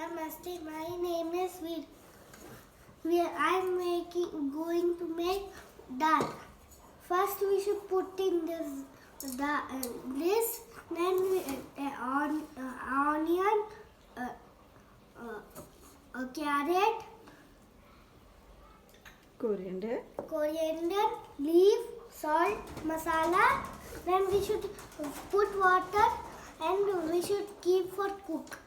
Namaste, my name is Veer. I'm going to make dal. First, we should put in this, then onion, carrot, coriander, leaf, salt, masala. Then we should put water and we should keep for cook.